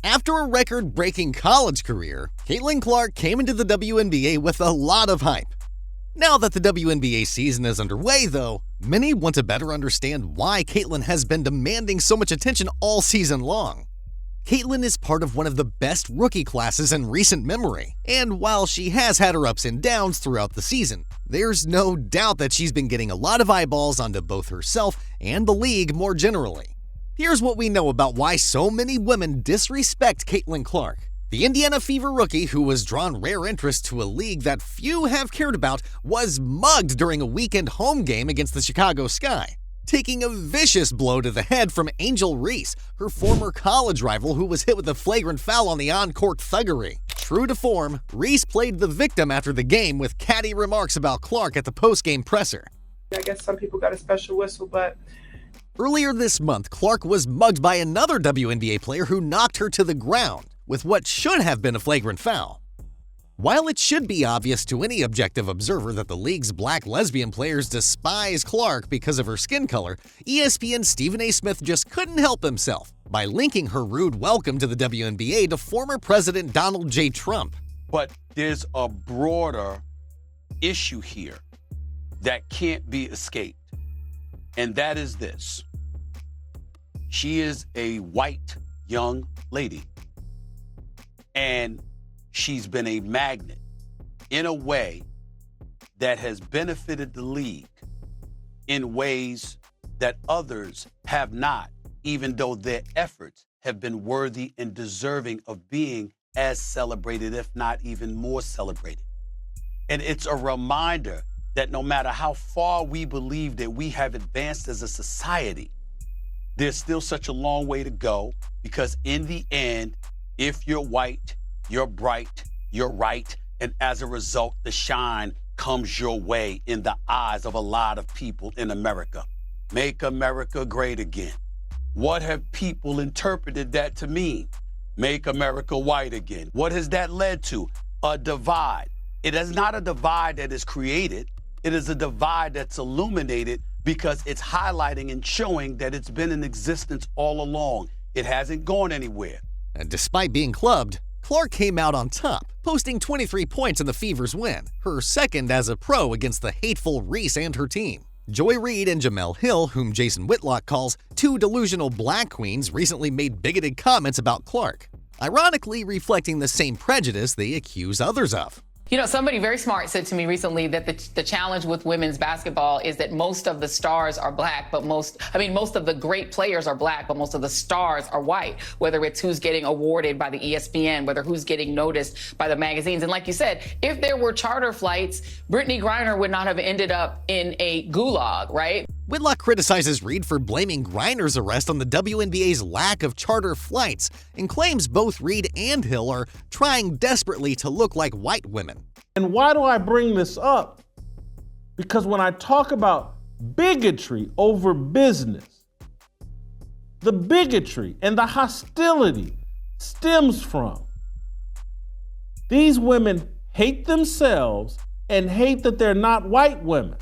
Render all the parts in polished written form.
After a record-breaking college career, Caitlyn Clark came into the WNBA with a lot of hype. Now that the WNBA season is underway, though, many want to better understand why Caitlyn has been demanding so much attention all season long. Caitlyn is part of one of the best rookie classes in recent memory, and while she has had her ups and downs throughout the season, there's no doubt that she's been getting a lot of eyeballs onto both herself and the league more generally. Here's what we know about why so many women disrespect Caitlyn Clark. The Indiana Fever rookie, who was drawn rare interest to a league that few have cared about, was mugged during a weekend home game against the Chicago Sky, taking a vicious blow to the head from Angel Reese, her former college rival who was hit with a flagrant foul on the on-court thuggery. True to form, Reese played the victim after the game with catty remarks about Clark at the post-game presser. I guess some people got a special whistle, but... Earlier this month, Clark was mugged by another WNBA player who knocked her to the ground with what should have been a flagrant foul. While it should be obvious to any objective observer that the league's black lesbian players despise Clark because of her skin color, ESPN's Stephen A. Smith just couldn't help himself by linking her rude welcome to the WNBA to former President Donald J. Trump. But there's a broader issue here that can't be escaped, and that is this. She is a white young lady, and she's been a magnet in a way that has benefited the league in ways that others have not, even though their efforts have been worthy and deserving of being as celebrated, if not even more celebrated. And it's a reminder that no matter how far we believe that we have advanced as a society, there's still such a long way to go, because in the end, if you're white, you're bright, you're right, and as a result, the shine comes your way in the eyes of a lot of people in America. Make America great again. What have people interpreted that to mean? Make America white again. What has that led to? A divide. It is not a divide that is created. It is a divide that's illuminated because it's highlighting and showing that it's been in existence all along. It hasn't gone anywhere. And despite being clubbed, Clark came out on top, posting 23 points in the Fever's win, her second as a pro against the hateful Reese and her team. Joy Reid and Jamel Hill, whom Jason Whitlock calls two delusional black queens, recently made bigoted comments about Clark, ironically reflecting the same prejudice they accuse others of. You know, somebody very smart said to me recently that the challenge with women's basketball is that most of the stars are black, but most of the great players are black, but most of the stars are white, whether it's who's getting awarded by the ESPN, whether who's getting noticed by the magazines. And like you said, if there were charter flights, Brittany Griner would not have ended up in a gulag, right? Whitlock criticizes Reid for blaming Griner's arrest on the WNBA's lack of charter flights and claims both Reid and Hill are trying desperately to look like white women. And why do I bring this up? Because when I talk about bigotry over business, the bigotry and the hostility stems from these women hate themselves and hate that they're not white women.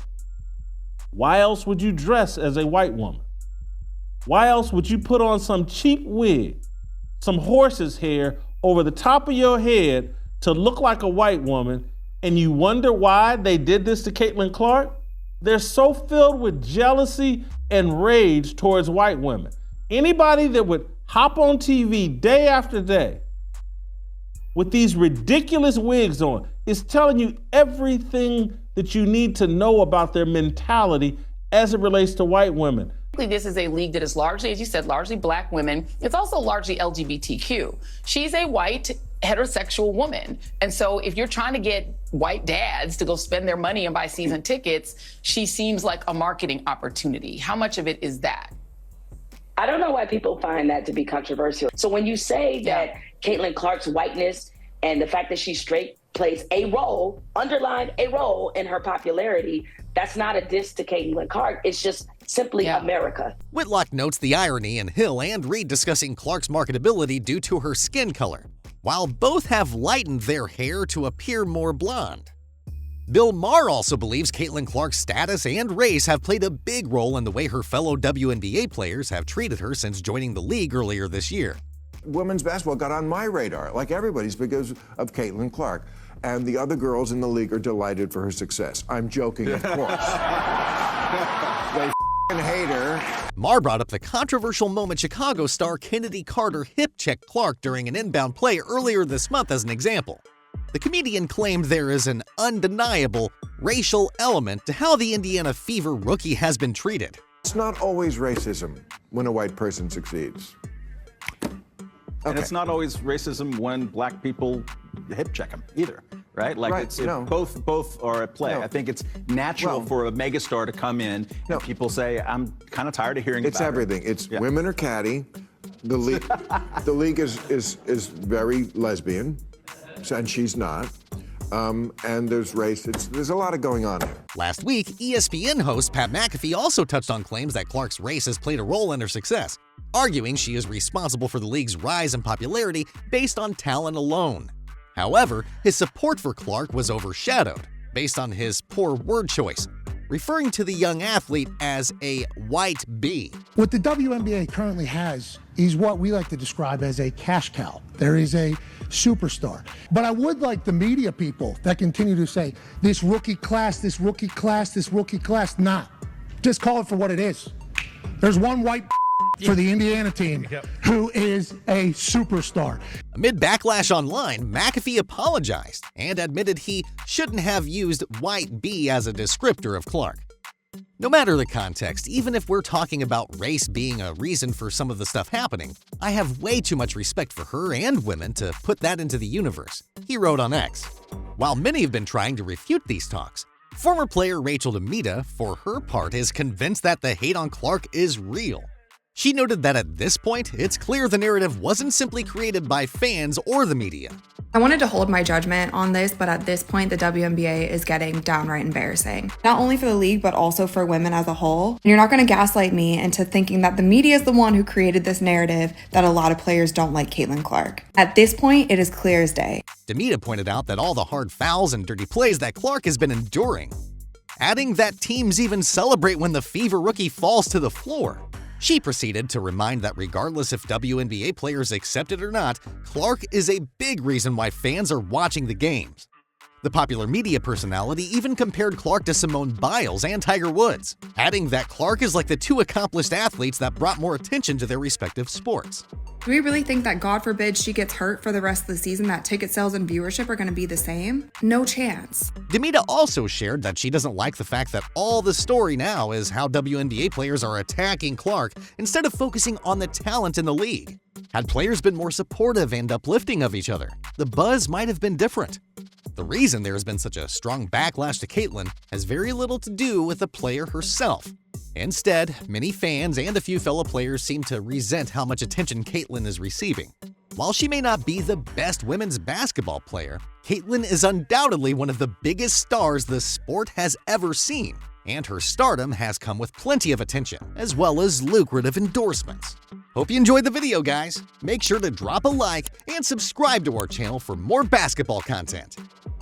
Why else would you dress as a white woman? Why else would you put on some cheap wig, some horse's hair over the top of your head to look like a white woman, and you wonder why they did this to Caitlyn Clark? They're so filled with jealousy and rage towards white women. Anybody that would hop on TV day after day with these ridiculous wigs on is telling you everything that you need to know about their mentality as it relates to white women. This is a league that is largely, as you said, largely black women. It's also largely LGBTQ. She's a white heterosexual woman. And so if you're trying to get white dads to go spend their money and buy season tickets, she seems like a marketing opportunity. How much of it is that? I don't know why people find that to be controversial. So when you say that Caitlyn Clark's whiteness and the fact that she's straight plays a role, underlined a role in her popularity, that's not a diss to Caitlyn Clark. It's just simply America. Whitlock notes the irony in Hill and Reid discussing Clark's marketability due to her skin color, while both have lightened their hair to appear more blonde. Bill Maher also believes Caitlyn Clark's status and race have played a big role in the way her fellow WNBA players have treated her since joining the league earlier this year. Women's basketball got on my radar, like everybody's, because of Caitlyn Clark. And the other girls in the league are delighted for her success. I'm joking, of course. They f***ing hate her. Mar brought up the controversial moment Chicago star Kennedy Carter hip-checked Clark during an inbound play earlier this month as an example. The comedian claimed there is an undeniable racial element to how the Indiana Fever rookie has been treated. It's not always racism when a white person succeeds. And it's not always racism when black people hip check them either, right? Like Right, both are at play. No. I think it's natural Well- for a megastar to come in No. and people say, I'm kind of tired of hearing It's about everything. it. It's Yeah. women are catty. The league, the league is very lesbian, and she's not. And there's race. There's a lot of going on here. Last week, ESPN host Pat McAfee also touched on claims that Clark's race has played a role in her success, arguing she is responsible for the league's rise in popularity based on talent alone. However, his support for Clark was overshadowed based on his poor word choice, referring to the young athlete as a white bee. What the WNBA currently has is what we like to describe as a cash cow. There is a superstar. But I would like the media people that continue to say, this rookie class, this rookie class, this rookie class, nah. Just call it for what it is. There's one white for the Indiana team who is a superstar. Amid backlash online, McAfee apologized and admitted he shouldn't have used white bee as a descriptor of Clark. No matter the context, even if we're talking about race being a reason for some of the stuff happening, I have way too much respect for her and women to put that into the universe, he wrote on X. While many have been trying to refute these talks, former player Rachel Demita, for her part, is convinced that the hate on Clark is real. She noted that at this point, it's clear the narrative wasn't simply created by fans or the media. I wanted to hold my judgment on this, but at this point, the WNBA is getting downright embarrassing. Not only for the league, but also for women as a whole. You're not going to gaslight me into thinking that the media is the one who created this narrative that a lot of players don't like Caitlyn Clark. At this point, it is clear as day. Demita pointed out that all the hard fouls and dirty plays that Clark has been enduring, adding that teams even celebrate when the Fever rookie falls to the floor. She proceeded to remind that regardless if WNBA players accept it or not, Clark is a big reason why fans are watching the games. The popular media personality even compared Clark to Simone Biles and Tiger Woods, adding that Clark is like the two accomplished athletes that brought more attention to their respective sports. Do we really think that, God forbid, she gets hurt for the rest of the season, that ticket sales and viewership are going to be the same? No chance. Demita also shared that she doesn't like the fact that all the story now is how WNBA players are attacking Clark instead of focusing on the talent in the league. Had players been more supportive and uplifting of each other, the buzz might have been different. The reason there has been such a strong backlash to Caitlyn has very little to do with the player herself. Instead, many fans and a few fellow players seem to resent how much attention Caitlyn is receiving. While she may not be the best women's basketball player, Caitlyn is undoubtedly one of the biggest stars the sport has ever seen, and her stardom has come with plenty of attention, as well as lucrative endorsements. Hope you enjoyed the video, guys. Make sure to drop a like and subscribe to our channel for more basketball content.